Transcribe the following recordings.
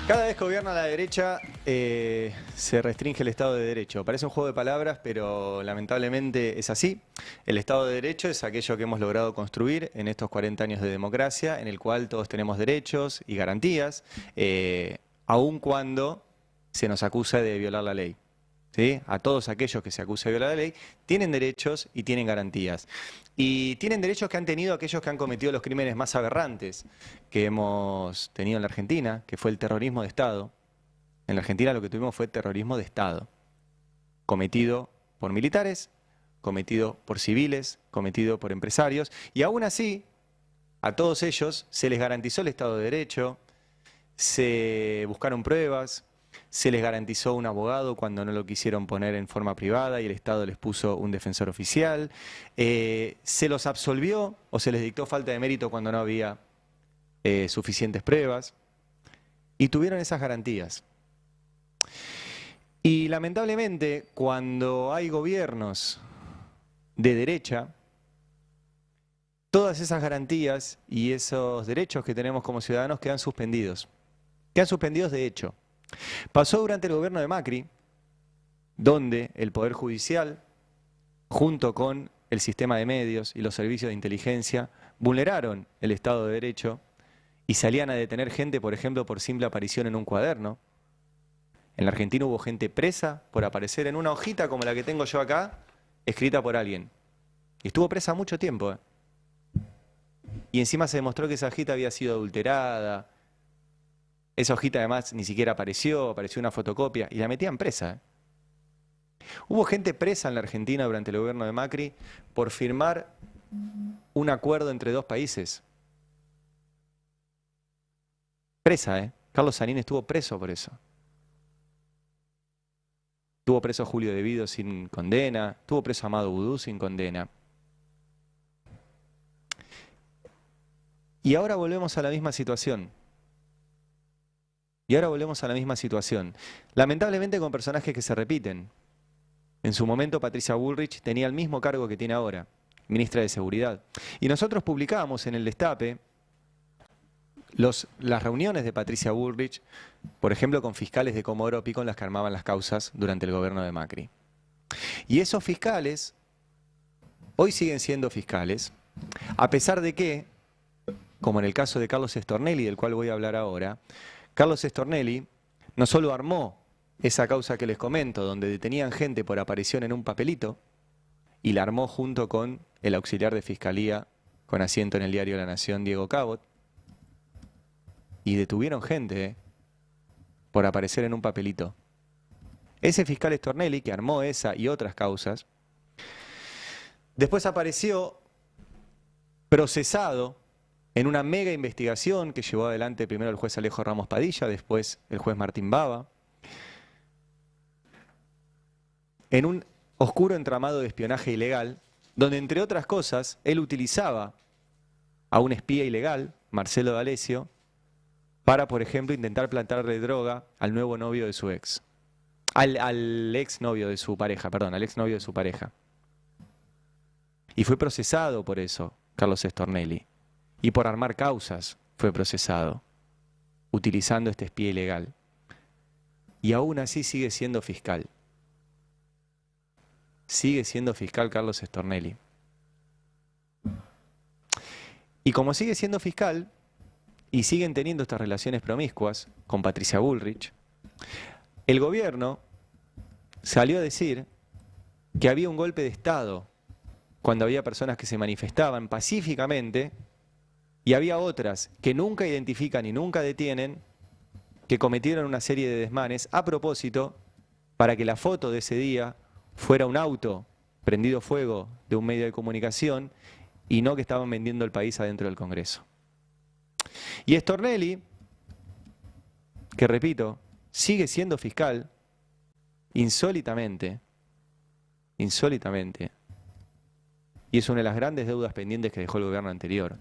Cada vez que gobierna la derecha se restringe el Estado de Derecho. Parece un juego de palabras, pero lamentablemente es así. El Estado de Derecho es aquello que hemos logrado construir en estos 40 años de democracia, en el cual todos tenemos derechos y garantías, aun cuando se nos acusa de violar la ley. ¿Sí? A todos aquellos que se acusa de violar la ley, tienen derechos y tienen garantías. Y tienen derechos que han tenido aquellos que han cometido los crímenes más aberrantes que hemos tenido en la Argentina, que fue el terrorismo de Estado. En la Argentina lo que tuvimos fue terrorismo de Estado, cometido por militares, cometido por civiles, cometido por empresarios, y aún así, a todos ellos se les garantizó el Estado de Derecho, se buscaron pruebas, se les garantizó un abogado cuando no lo quisieron poner en forma privada y el Estado les puso un defensor oficial, se los absolvió o se les dictó falta de mérito cuando no había suficientes pruebas, y tuvieron esas garantías. Y lamentablemente, cuando hay gobiernos de derecha, todas esas garantías y esos derechos que tenemos como ciudadanos quedan suspendidos. Quedan suspendidos de hecho. Pasó durante el gobierno de Macri, donde el Poder Judicial, junto con el sistema de medios y los servicios de inteligencia, vulneraron el Estado de Derecho y salían a detener gente, por ejemplo, por simple aparición en un cuaderno. En la Argentina hubo gente presa por aparecer en una hojita como la que tengo yo acá, escrita por alguien. Y estuvo presa mucho tiempo. Y encima se demostró que esa hojita había sido adulterada. Esa hojita además ni siquiera apareció una fotocopia y la metían presa. Hubo gente presa en la Argentina durante el gobierno de Macri por firmar un acuerdo entre dos países. Presa, Carlos Sanín estuvo preso por eso. Estuvo preso Julio De Vido sin condena, estuvo preso Amado Vudú sin condena. Y ahora volvemos a la misma situación. Lamentablemente con personajes que se repiten. En su momento Patricia Bullrich tenía el mismo cargo que tiene ahora, ministra de Seguridad. Y nosotros publicábamos en el Destape las reuniones de Patricia Bullrich, por ejemplo con fiscales de Comodoro Pi con las que armaban las causas durante el gobierno de Macri. Y esos fiscales hoy siguen siendo fiscales, a pesar de que, como en el caso de Carlos Stornelli, del cual voy a hablar ahora, Carlos Stornelli no solo armó esa causa que les comento, donde detenían gente por aparición en un papelito, y la armó junto con el auxiliar de Fiscalía con asiento en el diario La Nación, Diego Cabot, y detuvieron gente por aparecer en un papelito. Ese fiscal Stornelli, que armó esa y otras causas, después apareció procesado en una mega investigación que llevó adelante primero el juez Alejo Ramos Padilla, después el juez Martín Bava, en un oscuro entramado de espionaje ilegal, donde entre otras cosas él utilizaba a un espía ilegal, Marcelo D'Alessio, para, por ejemplo, intentar plantarle droga al nuevo novio de su ex. Al ex novio de su pareja, perdón, al ex novio de su pareja. Y fue procesado por eso, Carlos Stornelli. Y por armar causas fue procesado, utilizando este espía ilegal. Y aún así sigue siendo fiscal. Sigue siendo fiscal Carlos Stornelli. Y como sigue siendo fiscal, y siguen teniendo estas relaciones promiscuas con Patricia Bullrich, el gobierno salió a decir que había un golpe de Estado cuando había personas que se manifestaban pacíficamente y había otras que nunca identifican y nunca detienen, que cometieron una serie de desmanes a propósito para que la foto de ese día fuera un auto prendido fuego de un medio de comunicación y no que estaban vendiendo el país adentro del Congreso. Y Stornelli, que repito, sigue siendo fiscal insólitamente, y es una de las grandes deudas pendientes que dejó el gobierno anterior.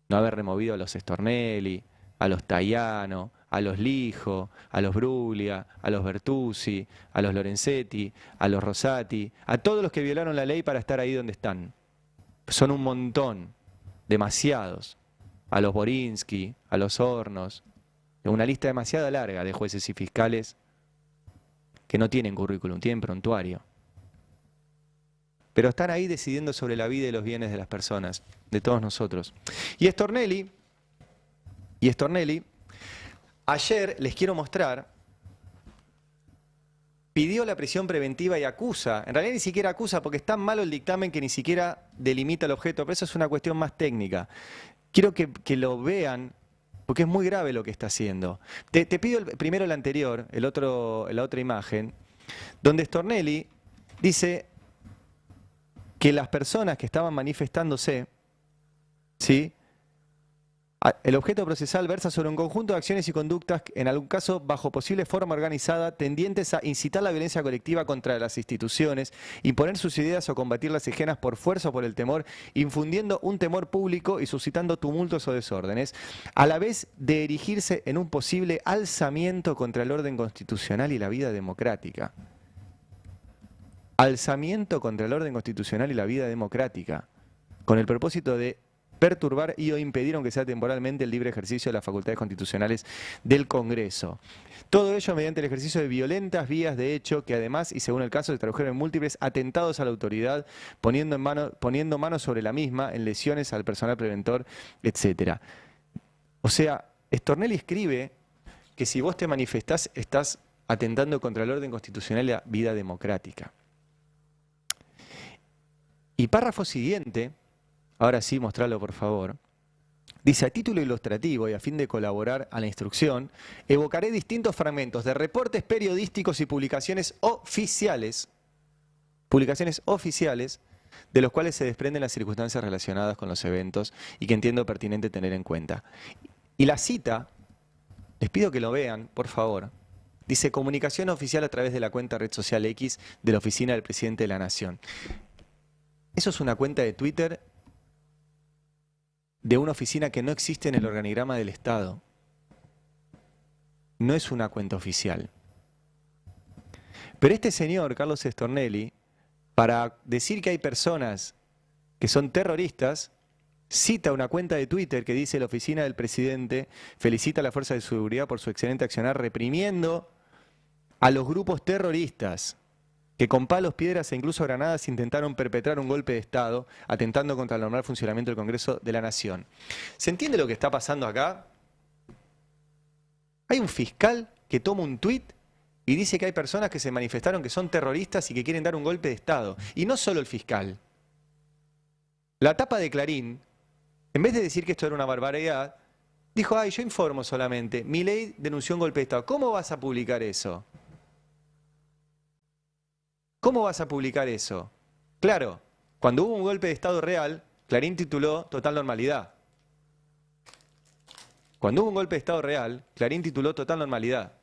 No haber removido a los Stornelli, a los Tayano, a los Lijo, a los Bruglia, a los Bertuzzi, a los Lorenzetti, a los Rosati, a todos los que violaron la ley para estar ahí donde están. Son un montón, demasiados. A los Borinsky, a los Hornos, Una lista demasiado larga de jueces y fiscales que no tienen currículum, tienen prontuario. Pero están ahí decidiendo sobre la vida y los bienes de las personas, de todos nosotros. Y Stornelli, ayer les quiero mostrar, pidió la prisión preventiva y acusa, en realidad ni siquiera acusa porque es tan malo el dictamen que ni siquiera delimita el objeto, pero eso es una cuestión más técnica. Quiero que lo vean porque es muy grave lo que está haciendo. Te pido primero el anterior, la otra imagen, donde Stornelli dice que las personas que estaban manifestándose, ¿sí?, el objeto procesal versa sobre un conjunto de acciones y conductas, en algún caso bajo posible forma organizada, tendientes a incitar la violencia colectiva contra las instituciones, imponer sus ideas o combatir las ajenas por fuerza o por el temor, infundiendo un temor público y suscitando tumultos o desórdenes, a la vez de erigirse en un posible alzamiento contra el orden constitucional y la vida democrática. Alzamiento contra el orden constitucional y la vida democrática, con el propósito de perturbar y o impedir, aunque sea temporalmente, el libre ejercicio de las facultades constitucionales del Congreso. Todo ello mediante el ejercicio de violentas vías de hecho que además, y según el caso, se tradujeron en múltiples atentados a la autoridad, poniendo manos sobre la misma, en lesiones al personal preventor, etc. O sea, Stornelli escribe que si vos te manifestás, estás atentando contra el orden constitucional y la vida democrática. Y párrafo siguiente, ahora sí, mostralo por favor. Dice, a título ilustrativo y a fin de colaborar a la instrucción, evocaré distintos fragmentos de reportes periodísticos y publicaciones oficiales, de los cuales se desprenden las circunstancias relacionadas con los eventos y que entiendo pertinente tener en cuenta. Y la cita, les pido que lo vean, por favor. Dice, comunicación oficial a través de la cuenta red social X de la Oficina del Presidente de la Nación. Eso es una cuenta de Twitter de una oficina que no existe en el organigrama del Estado. No es una cuenta oficial. Pero este señor, Carlos Stornelli, para decir que hay personas que son terroristas, cita una cuenta de Twitter que dice: la oficina del presidente felicita a la fuerza de seguridad por su excelente accionar reprimiendo a los grupos terroristas que con palos, piedras e incluso granadas intentaron perpetrar un golpe de Estado, atentando contra el normal funcionamiento del Congreso de la Nación. ¿Se entiende lo que está pasando acá? Hay un fiscal que toma un tuit y dice que hay personas que se manifestaron que son terroristas y que quieren dar un golpe de Estado. Y no solo el fiscal. La tapa de Clarín, en vez de decir que esto era una barbaridad, dijo: ay, yo informo solamente, Milei denunció un golpe de Estado. ¿Cómo vas a publicar eso? ¿Cómo vas a publicar eso? Claro, cuando hubo un golpe de Estado real, Clarín tituló Total Normalidad. Cuando hubo un golpe de Estado real, Clarín tituló Total Normalidad.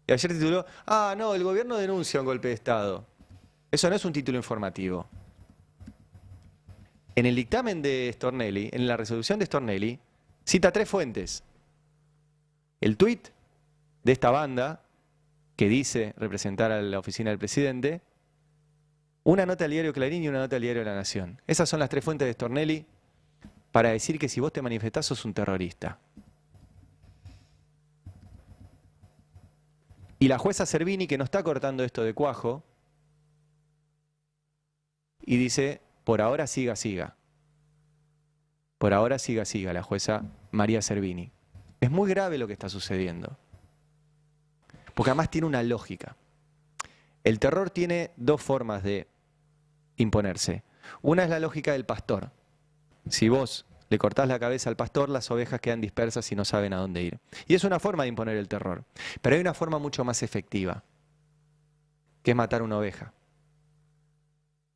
Y ayer tituló, ah, no, el gobierno denuncia un golpe de Estado. Eso no es un título informativo. En el dictamen de Stornelli, en la resolución de Stornelli, cita 3 fuentes. El tuit de esta banda, que dice representar a la oficina del presidente, una nota al diario Clarín y una nota al diario La Nación. Esas son las 3 fuentes de Stornelli para decir que si vos te manifestás sos un terrorista. Y la jueza Servini, que no está cortando esto de cuajo, y dice, por ahora siga, siga. Por ahora siga, siga, la jueza María Servini. Es muy grave lo que está sucediendo. Porque además tiene una lógica. El terror tiene 2 formas de imponerse. Una es la lógica del pastor. Si vos le cortás la cabeza al pastor, las ovejas quedan dispersas y no saben a dónde ir. Y es una forma de imponer el terror. Pero hay una forma mucho más efectiva, que es matar una oveja.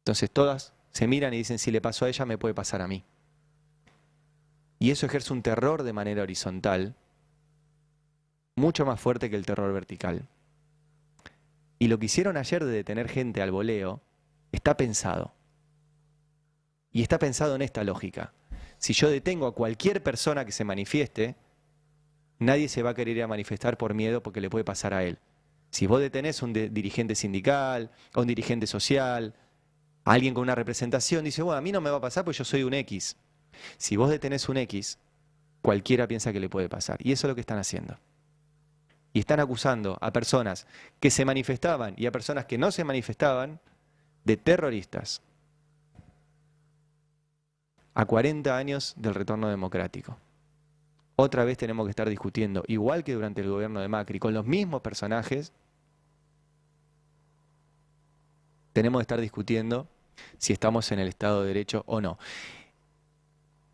Entonces todas se miran y dicen, si le pasó a ella, me puede pasar a mí. Y eso ejerce un terror de manera horizontal, mucho más fuerte que el terror vertical. Y lo que hicieron ayer de detener gente al voleo, está pensado. Y está pensado en esta lógica. Si yo detengo a cualquier persona que se manifieste, nadie se va a querer ir a manifestar por miedo porque le puede pasar a él. Si vos detenés a un dirigente sindical, a un dirigente social, a alguien con una representación, dice, bueno, a mí no me va a pasar porque yo soy un X. Si vos detenés un X, cualquiera piensa que le puede pasar. Y eso es lo que están haciendo. y están acusando a personas que se manifestaban y a personas que no se manifestaban de terroristas. A 40 años del retorno democrático. Otra vez tenemos que estar discutiendo, igual que durante el gobierno de Macri, con los mismos personajes, tenemos que estar discutiendo si estamos en el Estado de Derecho o no.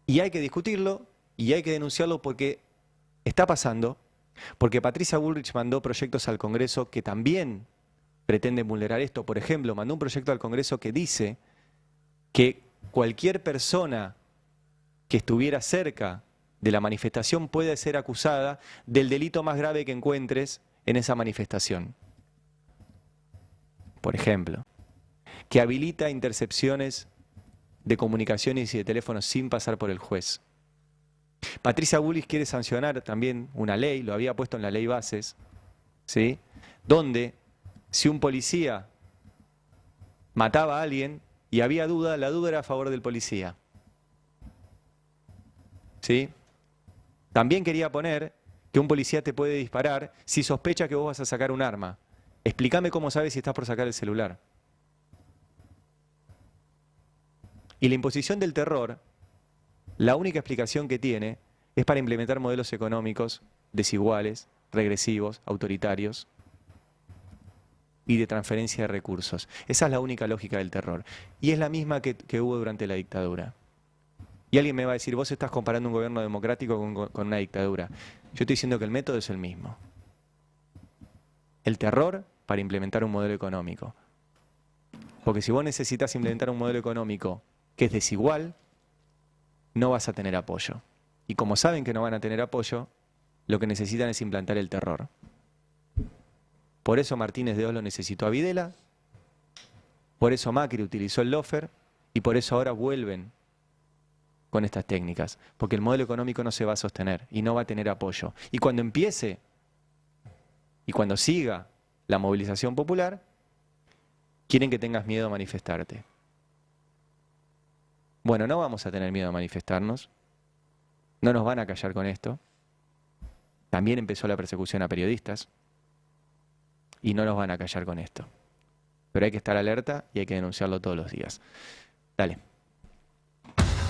Y hay que discutirlo y hay que denunciarlo porque está pasando, porque Patricia Bullrich mandó proyectos al Congreso que también pretenden vulnerar esto. Por ejemplo, mandó un proyecto al Congreso que dice que cualquier persona que estuviera cerca de la manifestación puede ser acusada del delito más grave que encuentres en esa manifestación. Por ejemplo, que habilita intercepciones de comunicaciones y de teléfonos sin pasar por el juez. Patricia Bullrich quiere sancionar también una ley, lo había puesto en la ley Bases, ¿sí? Donde si un policía mataba a alguien y había duda, la duda era a favor del policía. ¿Sí? También quería poner que un policía te puede disparar si sospecha que vos vas a sacar un arma. Explícame cómo sabes si estás por sacar el celular. Y la imposición del terror, la única explicación que tiene es para implementar modelos económicos desiguales, regresivos, autoritarios y de transferencia de recursos. Esa es la única lógica del terror. Y es la misma que hubo durante la dictadura. Y alguien me va a decir, vos estás comparando un gobierno democrático con una dictadura. Yo estoy diciendo que el método es el mismo. El terror para implementar un modelo económico. Porque si vos necesitas implementar un modelo económico que es desigual, no vas a tener apoyo. Y como saben que no van a tener apoyo, lo que necesitan es implantar el terror. Por eso Martínez de Oz lo necesitó a Videla, por eso Macri utilizó el lawfare y por eso ahora vuelven con estas técnicas. Porque el modelo económico no se va a sostener y no va a tener apoyo. Y cuando empiece y cuando siga la movilización popular, quieren que tengas miedo a manifestarte. Bueno, no vamos a tener miedo a manifestarnos. No nos van a callar con esto. También empezó la persecución a periodistas. Y no nos van a callar con esto. Pero hay que estar alerta y hay que denunciarlo todos los días. Dale.